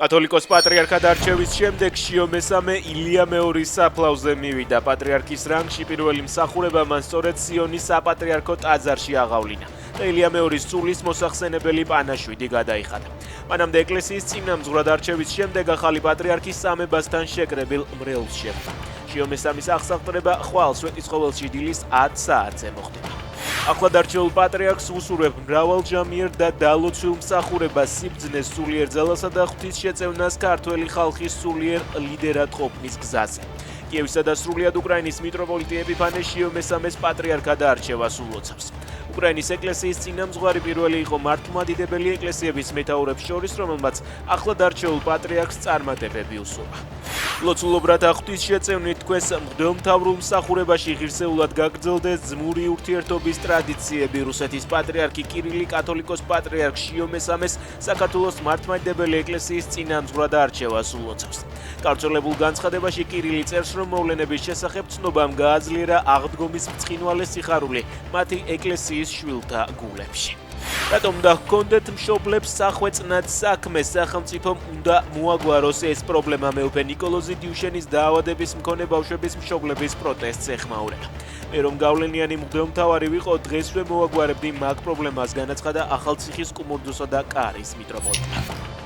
კათოლიკოს პატრიარქად არჩევის შემდეგ შიო მესამე ილია მეორის საფლავზე მივიდა. პატრიარქის რანგში პირველი მსახურება მან სწორედ სიონის საპატრიარქო ტაძარში აღავლინა და ილია მეორის სულის მოსახსენებელი პანაშვიდი გადაიხადა. მანამდე ეკლესიის წინამძღვრად არჩევის შემდეგ ახალი პატრიარქის სამებასთან შეკრებილ მრევლს შეხვდა. შიო მესამის აღსახტვრება ხვალ სვეტიცხოველში დილის 10 საათზე მოხდება. ახლად არჩეულ პატრიარქს უსურვებ მრავალჯამიერ და დალოცვილ მსახურებას, სიბრძნეს, სულიერ ძალასა და ღვთისშეწევნას ქართველი ხალხის სულიერ ლიდერად ყოფნის გზაზე. კიევისა და სრულიად უკრაინის მიტროპოლიტი ეპიფანე შიო მესამეს პატრიარქად არჩევას ულოცავს. უკრაინის ეკლესიის წინამძღვარი პირველი იყო მართლმადიდებელი ეკლესიების მეთაურებს შორის, რომელმაც ახლად არჩეულ პატრიარქს წარმატებები უსურვა. ლოცულობრათა ღვთისშეწევნით თქვენს მღვდელმთავრულ მსახურებაში ღირსეულად გაგრძელდეს ძმური ურთიერთობის ტრადიციები. რუსეთის პატრიარქი კირილი კათოლიკოს პატრიარქ შიო მესამეს საქართველოს მართლმადიდებელი ეკლესიის წინამძღვრად არჩევას ულოცავს. გავრცელებულ განცხადებაში კირილი წერს, რომ მოვლენების შესახებ ცნობამ გააძლიერა აღდგომის ბრწყინვალე სიხარული მათი ეკლესიის შვილთა გულებში. რატომ და ჰქონდეთ მშობლებს სახვეწნად საქმე, სახელმწიფომ უნდა მოაგვაროს ეს პრობლემა. მეუფე ნიკოლოზი დიუშენის დაავადების მქონე ბავშვების მშობლების პროტესტს ეხმაურება. მე რომ გავლენიანი მღვდელმთავარი ვიყო, დღესვე მოაგვარებდი მაგ პრობლემას, განაცხადა ახალციხის, კუმურდოსა და კარის მიტროპოლიტმა.